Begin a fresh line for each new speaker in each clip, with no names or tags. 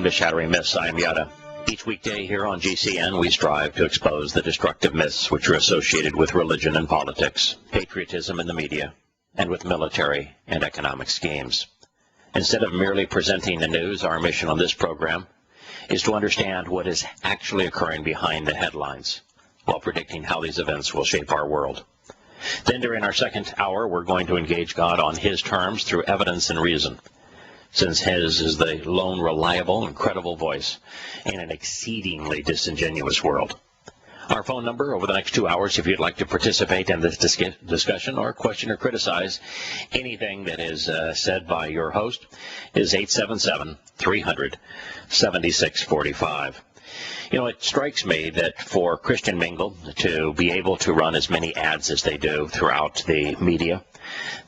Welcome to Shattering Myths. I am Yada. Each weekday here on GCN, we strive to expose the destructive myths which are associated with religion and politics, patriotism in the media, and with military and economic schemes. Instead of merely presenting the news, our mission on this program is to understand what is actually occurring behind the headlines while predicting how these events will shape our world. Then during our second hour, we're going to engage God on His terms through evidence and reason, since His is the lone reliable and credible voice in an exceedingly disingenuous world. Our phone number over the next 2 hours, if you'd like to participate in this discussion or question or criticize anything that is said by your host, is 877-300-7645. You know, it strikes me that for Christian Mingle to be able to run as many ads as they do throughout the media,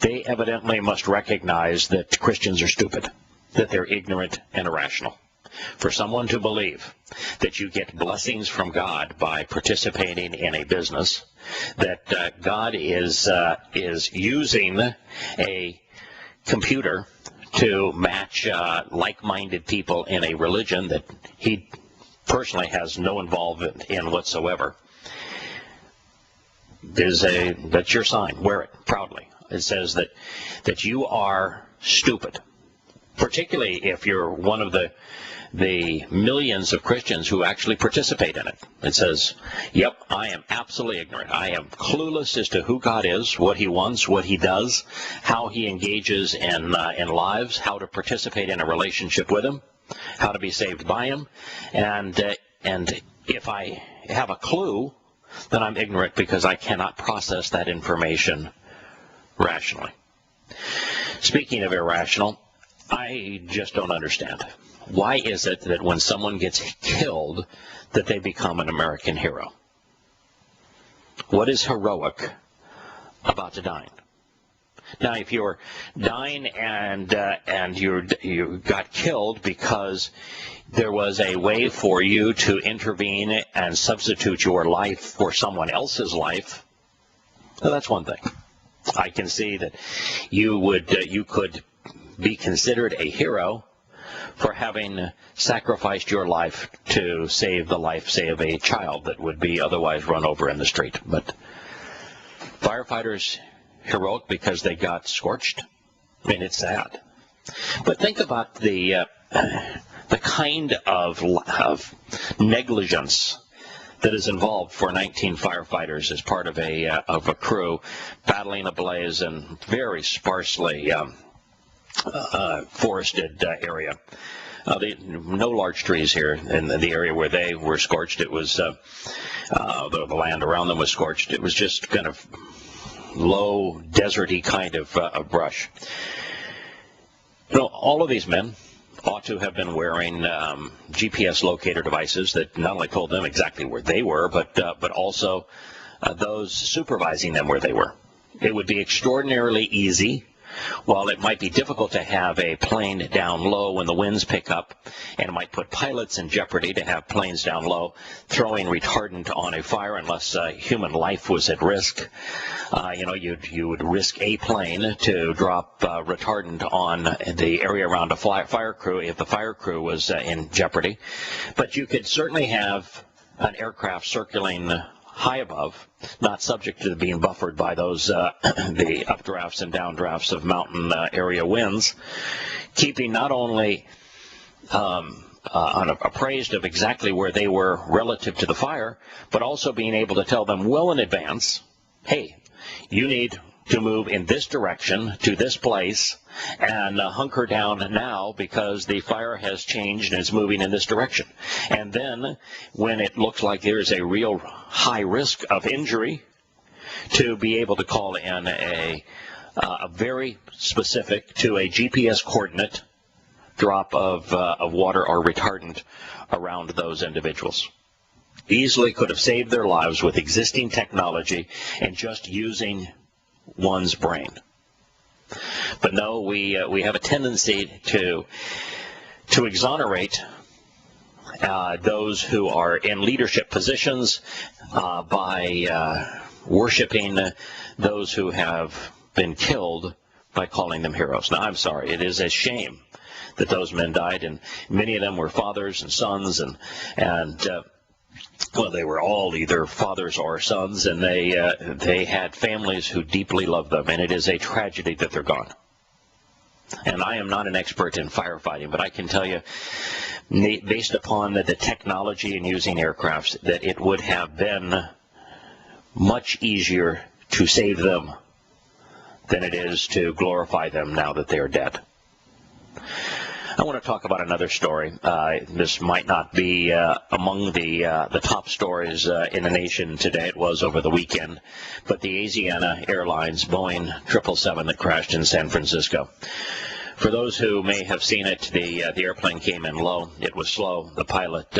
they evidently must recognize that Christians are stupid, that they're ignorant and irrational. For someone to believe that you get blessings from God by participating in a business, that God is using a computer to match like-minded people in a religion that He personally has no involvement in whatsoever, that's your sign. Wear it proudly. It says that you are stupid, particularly if you're one of the millions of Christians who actually participate in it. It says, yep, I am absolutely ignorant. I am clueless as to who God is, what He wants, what He does, how He engages in lives, how to participate in a relationship with Him, how to be saved by Him. And if I have a clue, then I'm ignorant because I cannot process that information rationally. Speaking of irrational, I just don't understand. Why is it that when someone gets killed that they become an American hero? What is heroic about dying? Now, if you're dying and you got killed because there was a way for you to intervene and substitute your life for someone else's life, well, that's one thing. I can see that you could be considered a hero for having sacrificed your life to save the life, say, of a child that would be otherwise run over in the street. But firefighters heroic because they got scorched? I mean, it's sad. But think about the kind of negligence that is involved for 19 firefighters as part of a crew battling a blaze in very sparsely forested area. No large trees here in the area where they were scorched. It was the land around them was scorched. It was just kind of low, deserty kind of brush. You know, all of these men ought to have been wearing GPS locator devices that not only told them exactly where they were, but also those supervising them where they were. It would be extraordinarily easy. While it might be difficult to have a plane down low when the winds pick up, and it might put pilots in jeopardy to have planes down low throwing retardant on a fire unless human life was at risk, you would risk a plane to drop retardant on the area around a fire crew if the fire crew was in jeopardy. But you could certainly have an aircraft circling high above, not subject to being buffered by those the updrafts and downdrafts of mountain area winds, keeping not only appraised of exactly where they were relative to the fire, but also being able to tell them well in advance, hey, you need to move in this direction to this place and hunker down now because the fire has changed and is moving in this direction. And then when it looks like there is a real high risk of injury, to be able to call in a very specific to a GPS coordinate drop of water or retardant around those individuals. Easily could have saved their lives with existing technology and just using one's brain. But no, we have a tendency to exonerate those who are in leadership positions by worshiping those who have been killed by calling them heroes. Now, I'm sorry, it is a shame that those men died, and many of them were fathers and sons, and well, they were all either fathers or sons, and they had families who deeply loved them, and it is a tragedy that they're gone. And I am not an expert in firefighting, but I can tell you, based upon the technology in using aircrafts, that it would have been much easier to save them than it is to glorify them now that they are dead. I want to talk about another story. This might not be among the top stories in the nation today. It was over the weekend. But the Asiana Airlines Boeing 777 that crashed in San Francisco. For those who may have seen it, the airplane came in low. It was slow. The pilot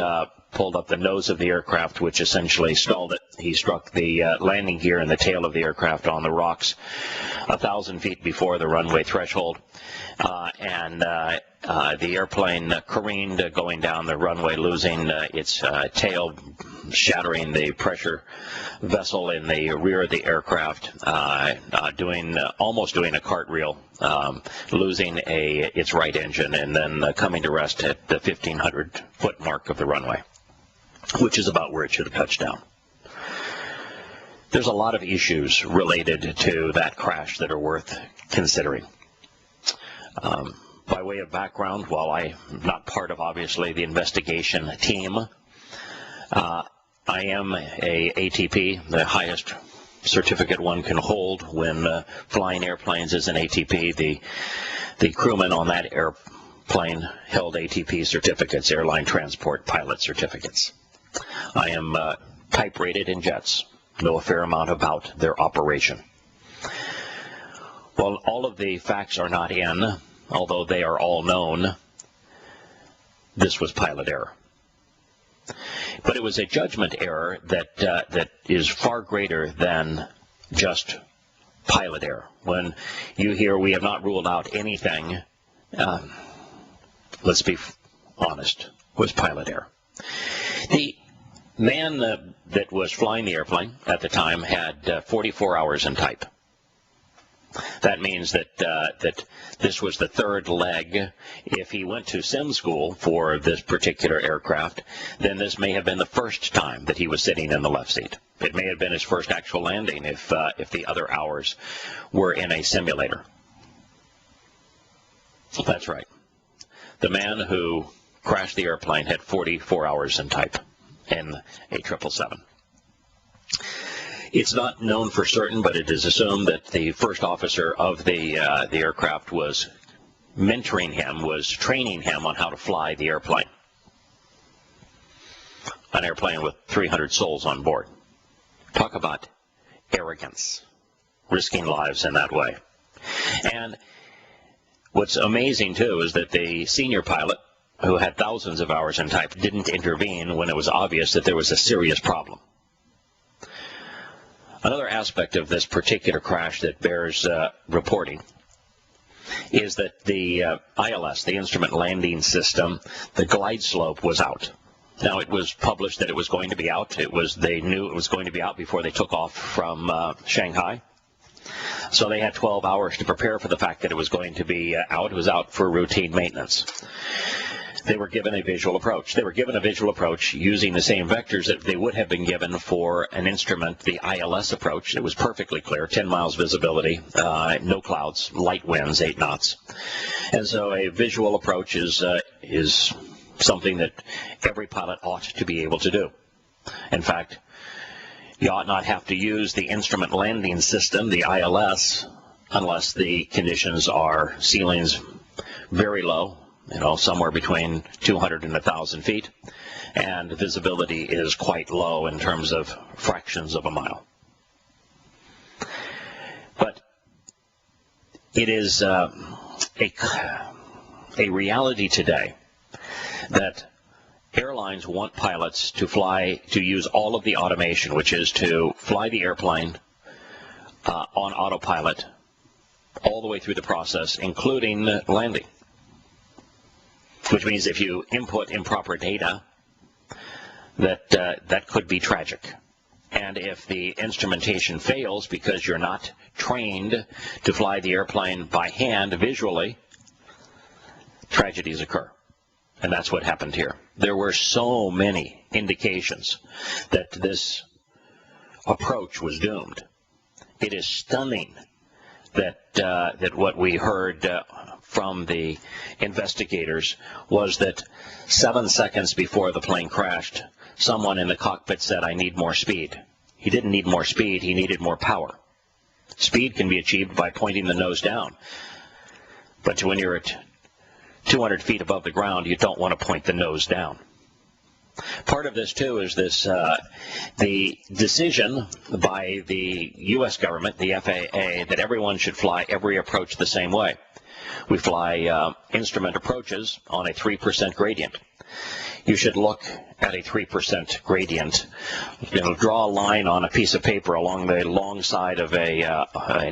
pulled up the nose of the aircraft, which essentially stalled it. He struck the landing gear and the tail of the aircraft on the rocks 1,000 feet before the runway threshold. The airplane careened going down the runway, losing its tail, shattering the pressure vessel in the rear of the aircraft, almost doing a cartwheel, losing its right engine, and then coming to rest at the 1,500-foot mark of the runway, which is about where it should have touched down. There's a lot of issues related to that crash that are worth considering. By way of background, while I'm not part of, obviously, the investigation team, I am a ATP. The highest certificate one can hold when flying airplanes is an ATP. The crewmen on that airplane held ATP certificates, airline transport pilot certificates. I am type rated in jets, know a fair amount about their operation. Well, all of the facts are not in, although they are all known. This was pilot error. But it was a judgment error that is far greater than just pilot error. When you hear we have not ruled out anything, let's be honest, was pilot error. The man that was flying the airplane at the time had 44 hours in type. That means that this was the third leg. If he went to sim school for this particular aircraft, then this may have been the first time that he was sitting in the left seat. It may have been his first actual landing if the other hours were in a simulator. That's right. The man who crashed the airplane had 44 hours in type in a 777. It's not known for certain, but it is assumed that the first officer of the aircraft was mentoring him, was training him on how to fly the airplane. An airplane with 300 souls on board. Talk about arrogance, risking lives in that way. And what's amazing, too, is that the senior pilot, who had thousands of hours in type, didn't intervene when it was obvious that there was a serious problem. Another aspect of this particular crash that bears reporting is that the ILS, the Instrument Landing System, the glide slope was out. Now, it was published that it was going to be out. They knew it was going to be out before they took off from Shanghai. So they had 12 hours to prepare for the fact that it was going to be out. It was out for routine maintenance. They were given a visual approach. They were given a visual approach using the same vectors that they would have been given for an instrument, the ILS approach. It was perfectly clear, 10 miles visibility, no clouds, light winds, 8 knots. And so a visual approach is something that every pilot ought to be able to do. In fact, you ought not have to use the Instrument Landing System, the ILS, unless the conditions are ceilings very low, somewhere between 200 and 1,000 feet, and visibility is quite low in terms of fractions of a mile. But it is a reality today that airlines want pilots to use all of the automation, which is to fly the airplane on autopilot all the way through the process, including landing. Which means if you input improper data, that could be tragic. And if the instrumentation fails because you're not trained to fly the airplane by hand visually, tragedies occur. And that's what happened here. There were so many indications that this approach was doomed. It is stunning that what we heard from the investigators was that 7 seconds before the plane crashed, someone in the cockpit said, "I need more speed." He didn't need more speed, he needed more power. Speed can be achieved by pointing the nose down. But when you're at 200 feet above the ground, you don't want to point the nose down. Part of this, too, is the decision by the U.S. government, the FAA, that everyone should fly every approach the same way. We fly instrument approaches on a 3% gradient. You should look at a 3% gradient. Draw a line on a piece of paper along the long side of an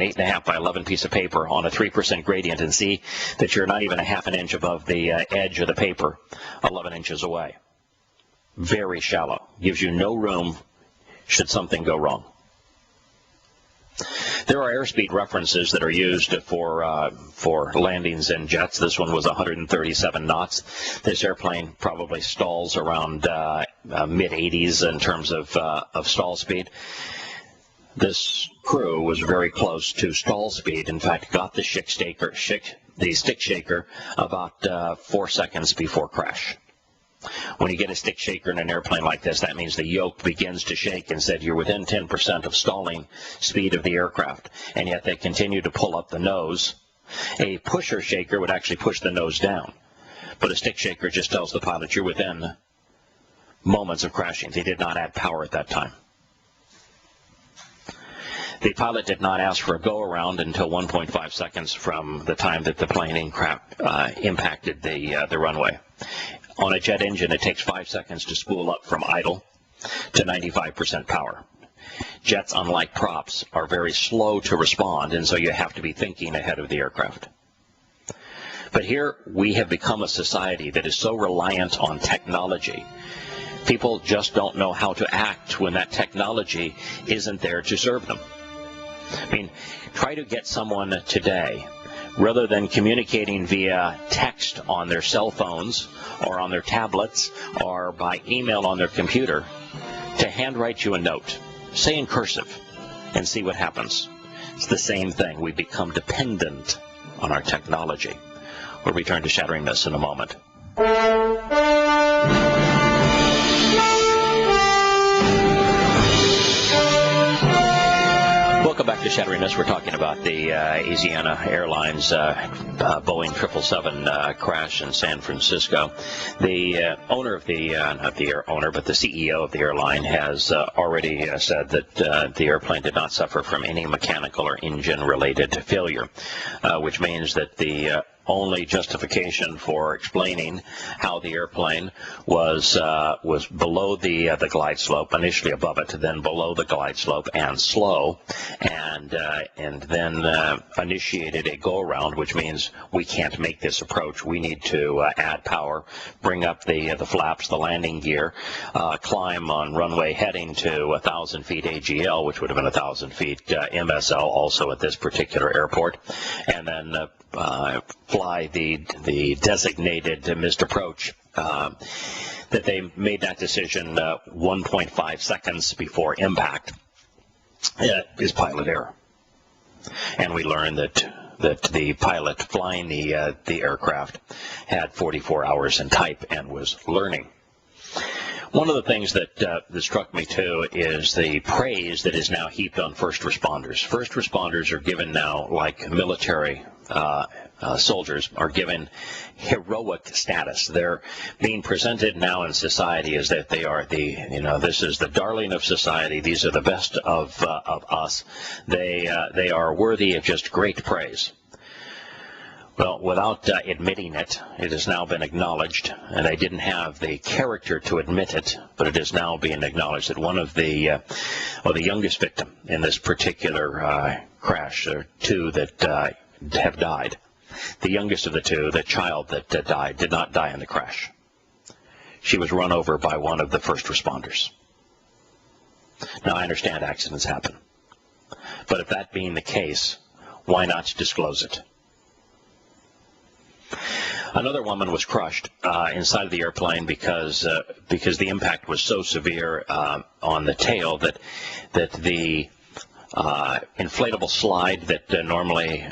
8.5 by 11 piece of paper on a 3% gradient and see that you're not even a half an inch above the edge of the paper, 11 inches away. Very shallow. Gives you no room should something go wrong. There are airspeed references that are used for landings in jets. This one was 137 knots. This airplane probably stalls around mid-80s in terms of stall speed. This crew was very close to stall speed. In fact, got the stick shaker about 4 seconds before crash. When you get a stick shaker in an airplane like this, that means the yoke begins to shake and said you're within 10% of stalling speed of the aircraft, and yet they continue to pull up the nose. A pusher shaker would actually push the nose down, but a stick shaker just tells the pilot you're within moments of crashing. They did not add power at that time. The pilot did not ask for a go-around until 1.5 seconds from the time that the plane impacted the runway. On a jet engine, it takes 5 seconds to spool up from idle to 95% power. Jets, unlike props, are very slow to respond, and so you have to be thinking ahead of the aircraft. But here we have become a society that is so reliant on technology. People just don't know how to act when that technology isn't there to serve them. I mean, try to get someone today, rather than communicating via text on their cell phones or on their tablets or by email on their computer, to handwrite you a note, say in cursive, and see what happens. It's the same thing. We become dependent on our technology. We'll return to Shattering Myths in a moment. Welcome back to Shattering Myths. We're talking about the Asiana Airlines Boeing 777 crash in San Francisco. The owner of the, not the owner, but the CEO of the airline has already said that the airplane did not suffer from any mechanical or engine-related failure, which means that the only justification for explaining how the airplane was below the glide slope, initially above it, then below the glide slope and slow, and then initiated a go-around, which means we can't make this approach. We need to add power, bring up the flaps, the landing gear, climb on runway heading to 1,000 feet AGL, which would have been 1,000 feet MSL, also at this particular airport, and then fly the designated missed approach. That they made that decision 1.5 seconds before impact is pilot error. And we learned that the pilot flying the aircraft had 44 hours in type and was learning. One of the things that struck me, too, is the praise that is now heaped on first responders. First responders are given now, like military soldiers, are given heroic status. They're being presented now in society as that they are this is the darling of society. These are the best of us. They are worthy of just great praise. Well, without admitting it, it has now been acknowledged, and I didn't have the character to admit it, but it is now being acknowledged that one of the youngest victim in this particular crash, or two that have died. The youngest of the two, the child that died, did not die in the crash. She was run over by one of the first responders. Now, I understand accidents happen, but if that being the case, why not disclose it? Another woman was crushed inside of the airplane because the impact was so severe on the tail that the inflatable slide that normally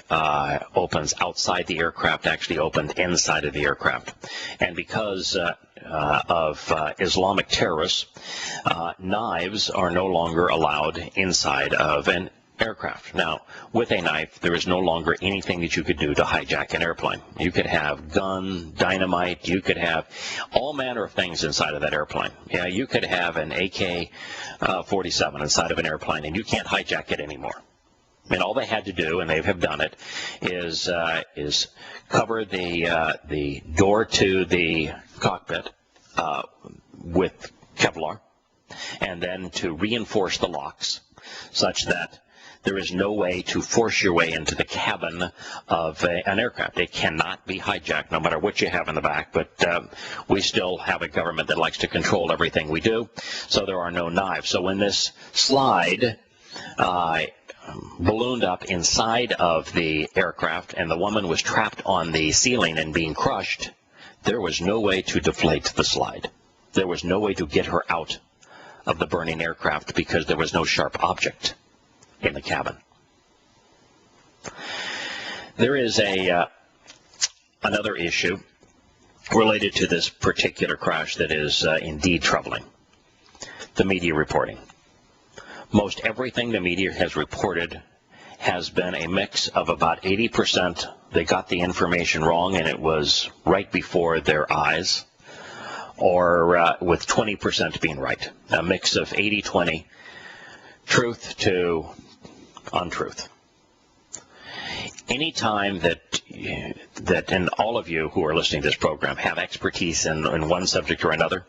opens outside the aircraft actually opened inside of the aircraft. And because of Islamic terrorists, knives are no longer allowed inside of an aircraft. Now, with a knife, there is no longer anything that you could do to hijack an airplane. You could have gun, dynamite, you could have all manner of things inside of that airplane. Yeah, you could have an AK-47 inside of an airplane, and you can't hijack it anymore. And all they had to do, and they have done it, is cover the door to the cockpit with Kevlar, and then to reinforce the locks such that there is no way to force your way into the cabin of an aircraft. It cannot be hijacked, no matter what you have in the back, but we still have a government that likes to control everything we do, so there are no knives. So when this slide ballooned up inside of the aircraft and the woman was trapped on the ceiling and being crushed, there was no way to deflate the slide. There was no way to get her out of the burning aircraft because there was no sharp object in the cabin. There is another issue related to this particular crash that is indeed troubling. The media reporting. Most everything the media has reported has been a mix of about 80% they got the information wrong and it was right before their eyes, or with 20% being right. A mix of 80-20, truth to untruth. Anytime that and all of you who are listening to this program have expertise in one subject or another,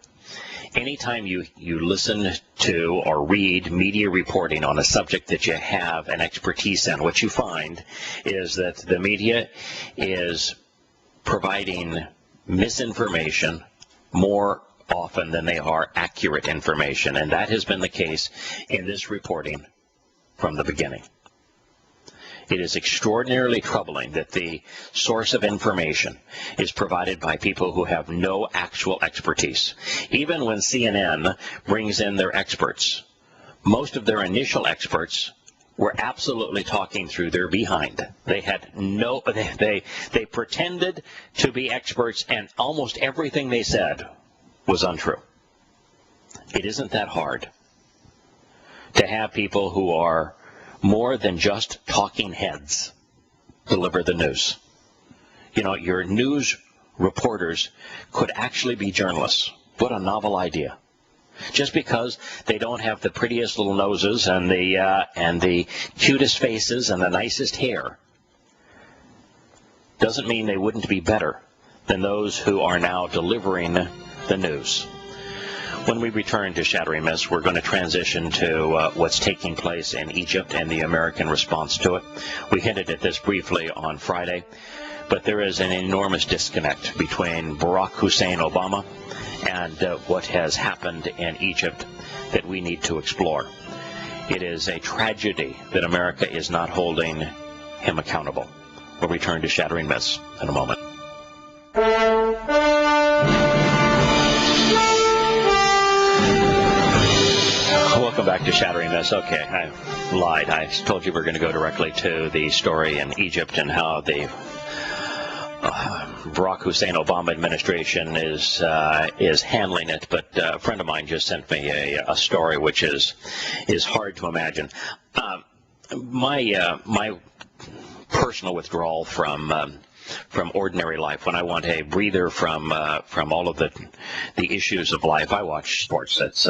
anytime you listen to or read media reporting on a subject that you have an expertise in, what you find is that the media is providing misinformation more often than they are accurate information, and that has been the case in this reporting from the beginning. It is extraordinarily troubling that the source of information is provided by people who have no actual expertise. Even when CNN brings in their experts, most of their initial experts were absolutely talking through their behind. They had no, they pretended to be experts, and almost everything they said was untrue. It isn't that hard to have people who are more than just talking heads deliver the news. You know, your news reporters could actually be journalists. What a novel idea. Just because they don't have the prettiest little noses and the cutest faces and the nicest hair doesn't mean they wouldn't be better than those who are now delivering the news. When we return to Shattering Myths, we're going to transition to what's taking place in Egypt and the American response to it. We hinted at this briefly on Friday, but there is an enormous disconnect between Barack Hussein Obama and what has happened in Egypt that we need to explore. It is a tragedy that America is not holding him accountable. We'll return to Shattering Myths in a moment. Welcome back to Shattering Myths. Okay, I lied. I told you we're going to go directly to the story in Egypt and how the Barack Hussein Obama administration is handling it. But a friend of mine just sent me a story which is hard to imagine. My personal withdrawal from ordinary life, when I want a breather from all of the issues of life, I watch sports. That's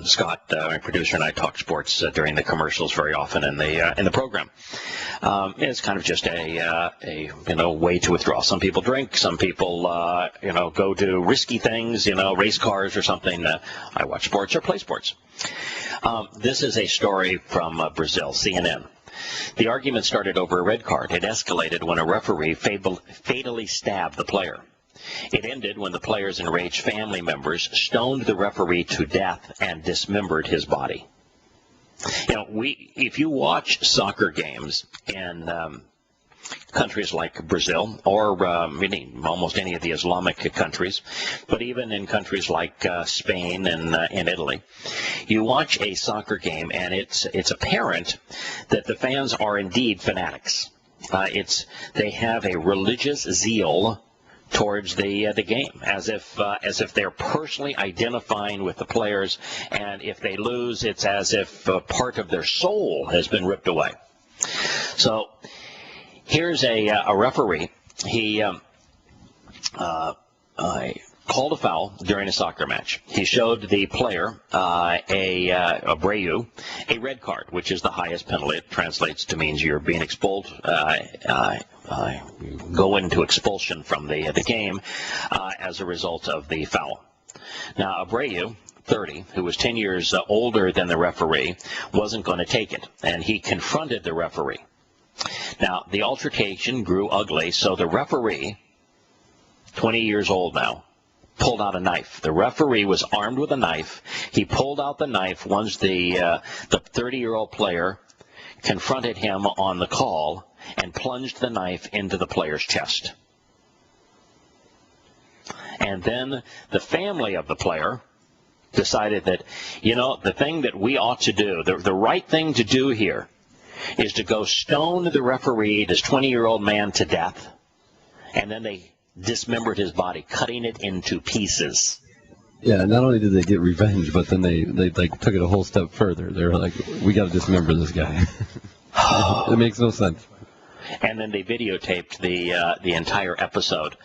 Scott, my producer, and I talk sports during the commercials very often in the program. It's kind of just a way to withdraw. Some people drink, some people go do risky things, race cars or something. I watch sports or play sports. This is a story from Brazil, CNN. The argument started over a red card. It escalated when a referee fatally stabbed the player. It ended when the player's enraged family members stoned the referee to death and dismembered his body. If you watch soccer games in countries like Brazil or almost any of the Islamic countries, but even in countries like Spain and Italy, you watch a soccer game and it's apparent that the fans are indeed fanatics. They have a religious zeal towards the game, as if they're personally identifying with the players, and if they lose, it's as if part of their soul has been ripped away. So here's a referee. He called a foul during a soccer match. He showed the player, Abreu, a red card, which is the highest penalty. It translates to means you're being expelled, go into expulsion from the game as a result of the foul. Now, Abreu, 30, who was 10 years older than the referee, wasn't going to take it, and he confronted the referee. Now, the altercation grew ugly, so the referee, 20 years old now, pulled out a knife. The referee was armed with a knife. He pulled out the knife once the 30-year-old player confronted him on the call and plunged the knife into the player's chest. And then the family of the player decided that, the thing that we ought to do, the right thing to do here, is to go stone the referee, this 20-year-old man, to death. And then they dismembered his body, cutting it into pieces.
Yeah, not only did they get revenge, but then they took it a whole step further. They were like, we got to dismember this guy. It makes no sense.
And then they videotaped the entire episode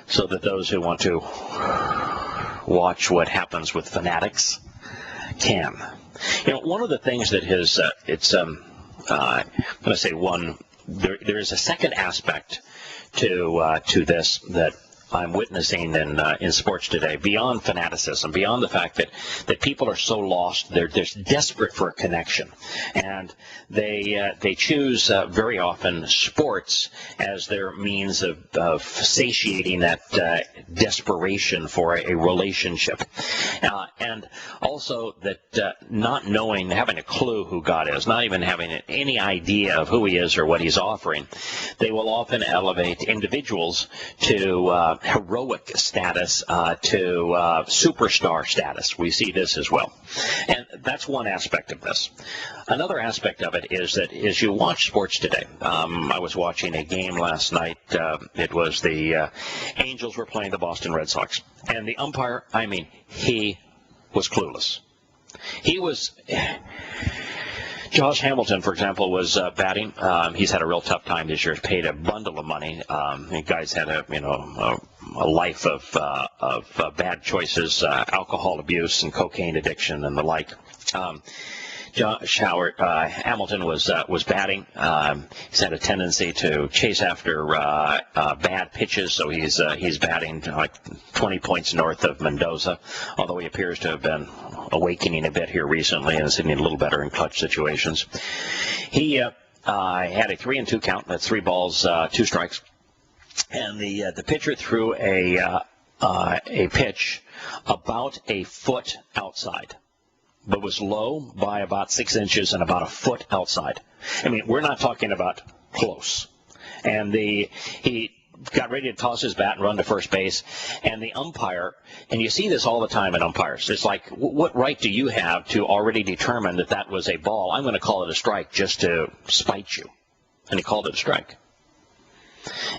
so that those who want to watch what happens with fanatics can. One of the things that I'm going to say there is a second aspect to this that I'm witnessing in sports today, beyond fanaticism, beyond the fact that people are so lost, they're desperate for a connection, and they choose very often sports as their means of satiating that desperation for a relationship, and also that not knowing, having a clue who God is, not even having any idea of who He is or what He's offering, they will often elevate individuals to heroic status, to superstar status. We see this as well. And that's one aspect of this. Another aspect of it is that as you watch sports today, I was watching a game last night. It was the Angels were playing the Boston Red Sox. And the umpire, he was clueless. He was... Josh Hamilton, for example, was batting. He's had a real tough time this year. He's paid a bundle of money. The guy's had a life of bad choices, alcohol abuse and cocaine addiction and the like. Hamilton was batting. He's had a tendency to chase after bad pitches, so he's batting like 20 points north of Mendoza, although he appears to have been awakening a bit here recently and is hitting a little better in clutch situations. He had a 3-2 count. That's 3 balls, 2 strikes, and the pitcher threw a pitch about a foot outside, but was low by about 6 inches and about a foot outside. We're not talking about close. And he got ready to toss his bat and run to first base, and the umpire, and you see this all the time in umpires, it's like, what right do you have to already determine that was a ball? I'm going to call it a strike just to spite you. And he called it a strike.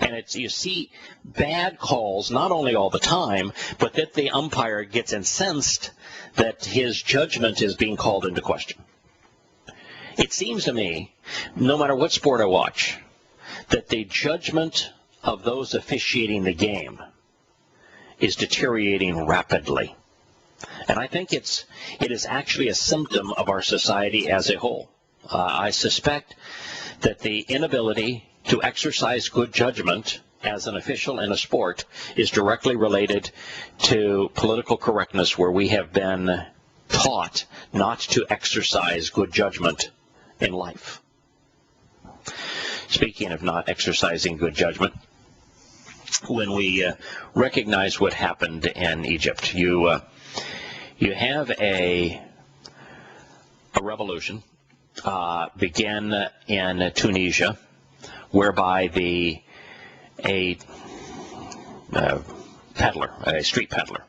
And you see bad calls not only all the time, but that the umpire gets incensed that his judgment is being called into question. It seems to me, no matter what sport I watch, that the judgment of those officiating the game is deteriorating rapidly. And I think it is actually a symptom of our society as a whole. I suspect that the inability to exercise good judgment as an official in a sport is directly related to political correctness, where we have been taught not to exercise good judgment in life. Speaking of not exercising good judgment, when we recognize what happened in Egypt, you have a revolution begin in Tunisia, whereby a peddler, a street peddler,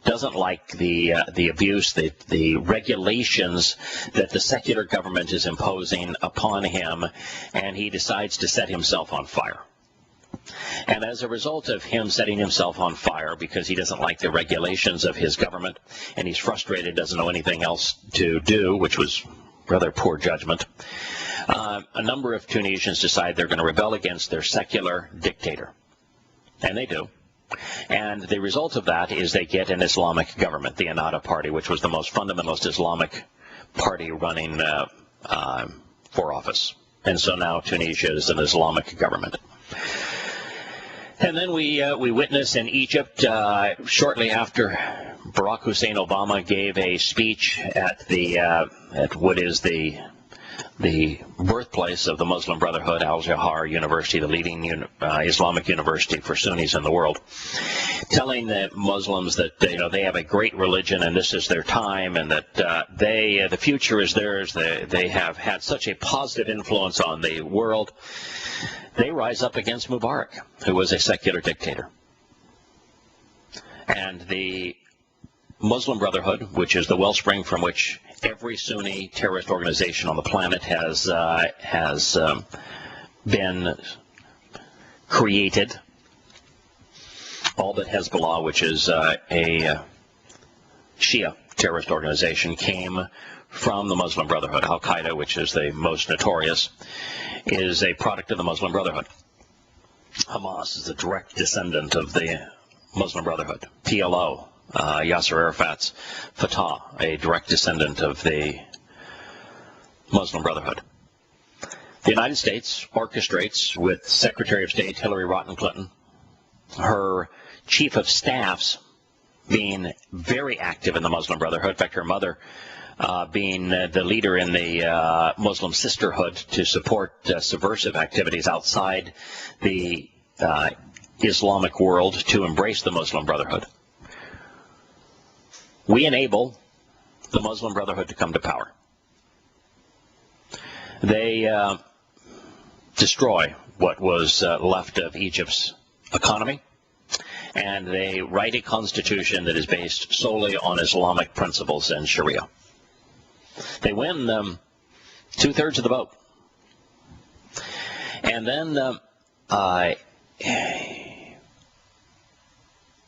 doesn't like the abuse, the regulations that the secular government is imposing upon him, and he decides to set himself on fire. And as a result of him setting himself on fire because he doesn't like the regulations of his government, and he's frustrated, doesn't know anything else to do, which was rather poor judgment, a number of Tunisians decide they're going to rebel against their secular dictator. And they do. And the result of that is they get an Islamic government, the Ennahda Party, which was the most fundamentalist Islamic party running for office. And so now Tunisia is an Islamic government. And then we witness in Egypt, shortly after Barack Hussein Obama gave a speech at what is the birthplace of the Muslim Brotherhood, al-Yahowah University, the leading Islamic university for Sunnis in the world, telling the Muslims that they have a great religion and this is their time, and that the future is theirs. They have had such a positive influence on the world. They rise up against Mubarak, who was a secular dictator. And the Muslim Brotherhood, which is the wellspring from which every Sunni terrorist organization on the planet has been created, all but Hezbollah, which is a Shia terrorist organization, came from the Muslim Brotherhood. Al-Qaeda, which is the most notorious, is a product of the Muslim Brotherhood. Hamas is a direct descendant of the Muslim Brotherhood. PLO, Yasser Arafat's Fatah, a direct descendant of the Muslim Brotherhood. The United States orchestrates, with Secretary of State Hillary Rodham Clinton, her chief of staffs being very active in the Muslim Brotherhood. In fact, her mother being the leader in the Muslim Sisterhood to support subversive activities outside the Islamic world to embrace the Muslim Brotherhood. We enable the Muslim Brotherhood to come to power. They destroy what was left of Egypt's economy, and they write a constitution that is based solely on Islamic principles and Sharia. They win 2/3 of the vote. And then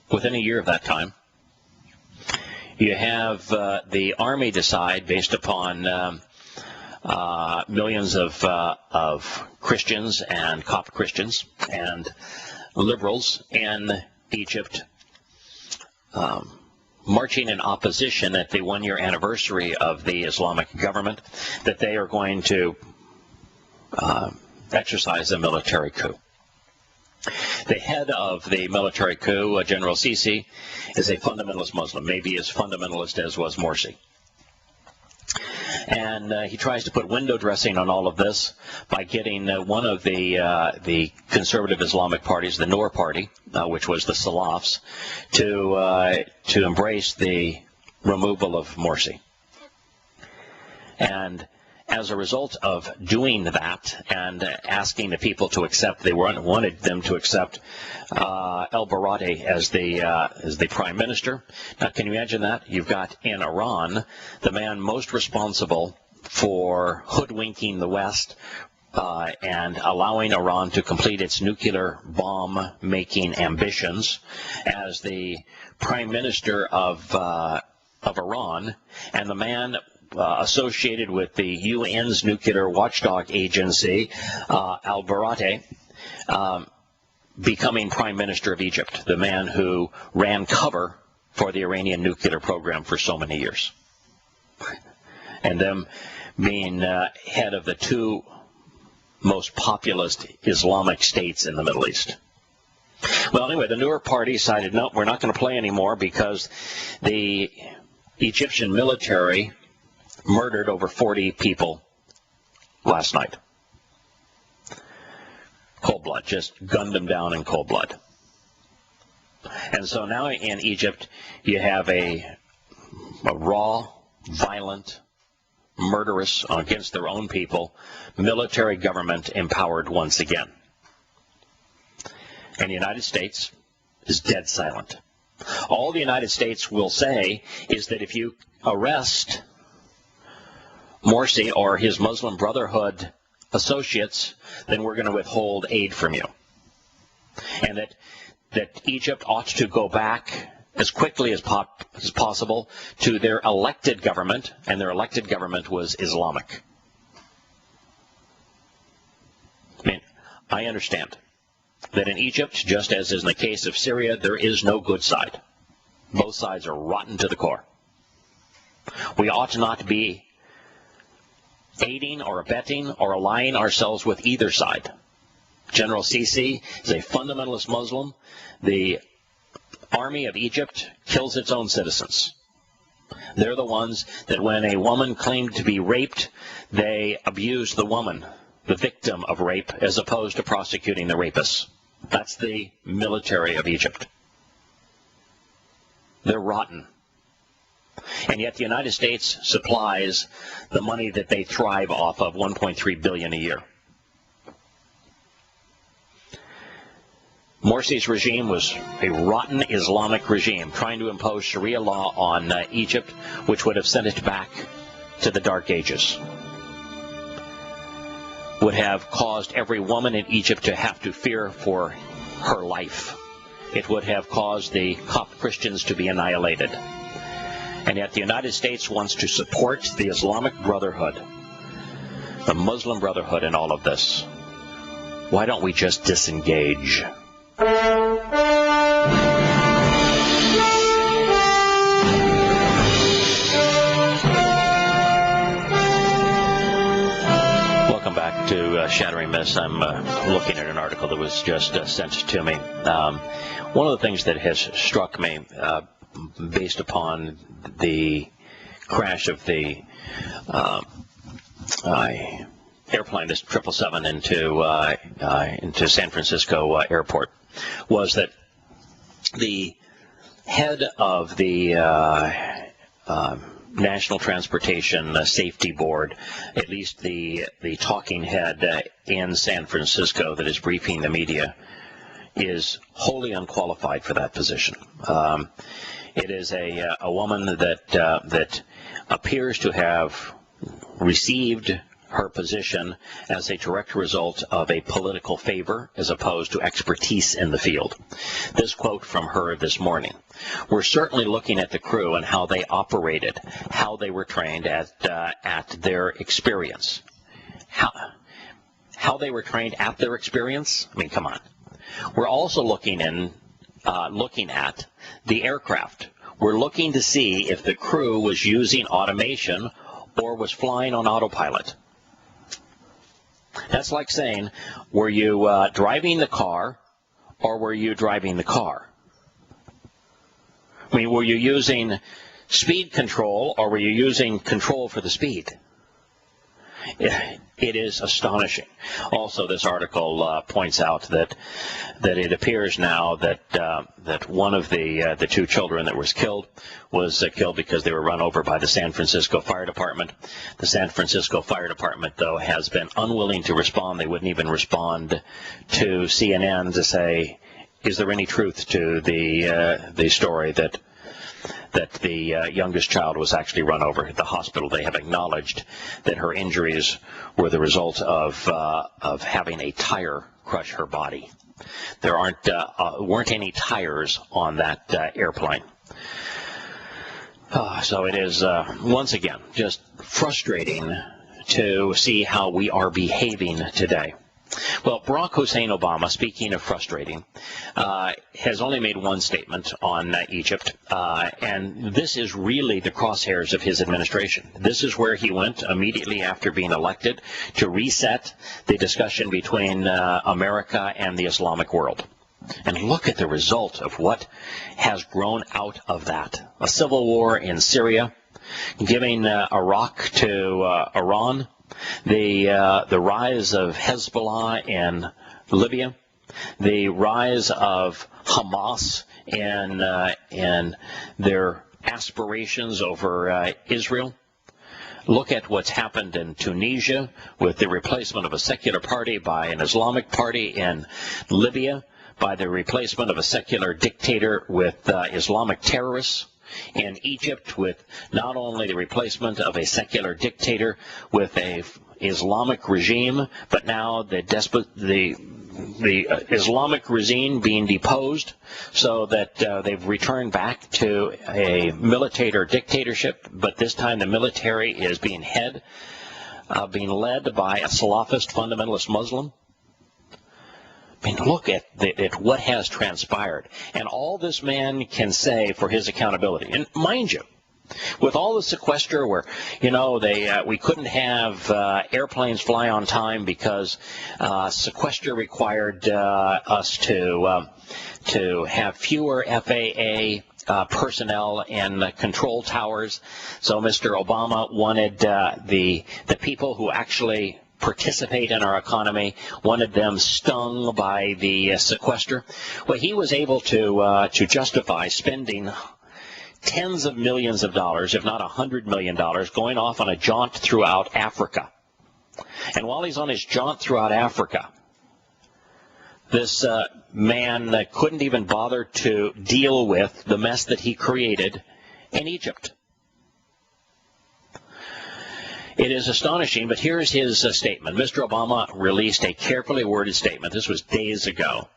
within a year of that time, you have the army decide, based upon millions of Christians and Coptic Christians and liberals in Egypt marching in opposition at the one-year anniversary of the Islamic government, that they are going to exercise a military coup. The head of the military coup, General Sisi, is a fundamentalist Muslim, maybe as fundamentalist as was Morsi. And he tries to put window dressing on all of this by getting one of the conservative Islamic parties, the Noor Party, which was the Salafs, to embrace the removal of Morsi. And as a result of doing that and asking the people to accept, they wanted them to accept al-Barati as the prime minister. Now, can you imagine that? You've got in Iran the man most responsible for hoodwinking the West and allowing Iran to complete its nuclear bomb-making ambitions as the prime minister of Iran, and the man associated with the UN's nuclear watchdog agency, al-Barati, becoming prime minister of Egypt, the man who ran cover for the Iranian nuclear program for so many years, and them being head of the two most populist Islamic states in the Middle East. Well, anyway, the Noor Party decided, no, we're not going to play anymore because the Egyptian military murdered over 40 people last night. Cold blood, just gunned them down in cold blood. And so now in Egypt, you have a raw, violent, murderous, against their own people, military government empowered once again. And the United States is dead silent. All the United States will say is that if you arrest Morsi or his Muslim Brotherhood associates, then we're going to withhold aid from you. And that Egypt ought to go back as quickly as possible to their elected government, and their elected government was Islamic. I mean, I understand that in Egypt, just as is in the case of Syria, there is no good side. Both sides are rotten to the core. We ought not be aiding or abetting or allying ourselves with either side. General Sisi is a fundamentalist Muslim. The army of Egypt kills its own citizens. They're the ones that when a woman claimed to be raped, they abused the woman, the victim of rape, as opposed to prosecuting the rapists. That's the military of Egypt. They're rotten. And yet the United States supplies the money that they thrive off of, $1.3 billion a year. Morsi's regime was a rotten Islamic regime trying to impose Sharia law on Egypt, which would have sent it back to the Dark Ages. Would have caused every woman in Egypt to have to fear for her life. It would have caused the Coptic Christians to be annihilated. And yet the United States wants to support the Islamic Brotherhood, the Muslim Brotherhood in all of this. Why don't we just disengage? Welcome back to Shattering Myths. I'm looking at an article that was just sent to me. One of the things that has struck me, based upon the crash of the airplane, this 777 into San Francisco airport, was that the head of the National Transportation Safety Board, at least the talking head in San Francisco that is briefing the media, is wholly unqualified for that position. It is a woman that appears to have received her position as a direct result of a political favor as opposed to expertise in the field. This quote from her this morning: "We're certainly looking at the crew and how they operated, how they were trained at their experience." How they were trained at their experience? I mean, come on. We're also looking at the aircraft. We're looking to see if the crew was using automation or was flying on autopilot. That's like saying, were you driving the car or were you driving the car? I mean, were you using speed control or were you using control for the speed? It is astonishing. Also, this article points out that it appears now that one of the two children that was killed because they were run over by the San Francisco Fire Department. The San Francisco Fire Department, though, has been unwilling to respond. They wouldn't even respond to CNN to say, is there any truth to the story that the youngest child was actually run over at the hospital. They have acknowledged that her injuries were the result of having a tire crush her body. There weren't any tires on that airplane. So it is, once again, just frustrating to see how we are behaving today. Well, Barack Hussein Obama, speaking of frustrating, has only made one statement on Egypt, and this is really the crosshairs of his administration. This is where he went immediately after being elected to reset the discussion between America and the Islamic world. And look at the result of what has grown out of that. A civil war in Syria, giving Iraq to Iran, the rise of Hezbollah in Libya, the rise of Hamas in their aspirations over Israel. Look at what's happened in Tunisia with the replacement of a secular party by an Islamic party in Libya, by the replacement of a secular dictator with Islamic terrorists. In Egypt, with not only the replacement of a secular dictator with a Islamic regime, but now the Islamic regime being deposed, so that they've returned back to a military dictatorship, but this time the military is being led by a Salafist fundamentalist Muslim. I mean, look at what has transpired. And all this man can say for his accountability. And mind you, with all the sequester where, we couldn't have airplanes fly on time because sequester required us to have fewer FAA personnel in control towers. So Mr. Obama wanted the people who actually participate in our economy, wanted them stung by the sequester. Well, he was able to justify spending tens of millions of dollars, if not $100 million, going off on a jaunt throughout Africa. And while he's on his jaunt throughout Africa, this man couldn't even bother to deal with the mess that he created in Egypt. It is astonishing, but here's his statement. Mr. Obama released a carefully worded statement. This was days ago,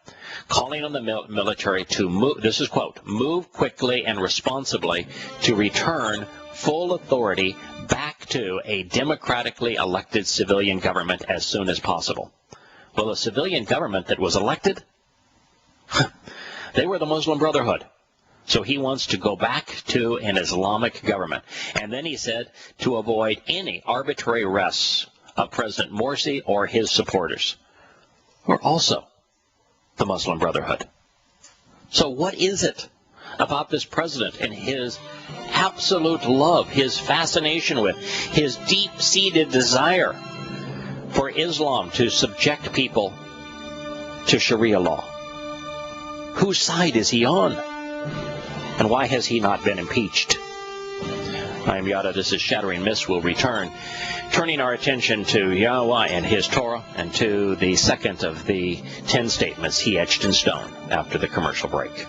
calling on the military to move, this is quote, move quickly and responsibly to return full authority back to a democratically elected civilian government as soon as possible. Well, the civilian government that was elected, they were the Muslim Brotherhood. So he wants to go back to an Islamic government. And then he said to avoid any arbitrary arrests of President Morsi or his supporters, who are also the Muslim Brotherhood. So what is it about this president and his absolute love, his fascination with, his deep-seated desire for Islam to subject people to Sharia law? Whose side is he on? And why has he not been impeached? I am Yahowah. This is Shattering Myths. We'll return, turning our attention to Yahowah and his Torah, and to the second of the 10 statements he etched in stone after the commercial break.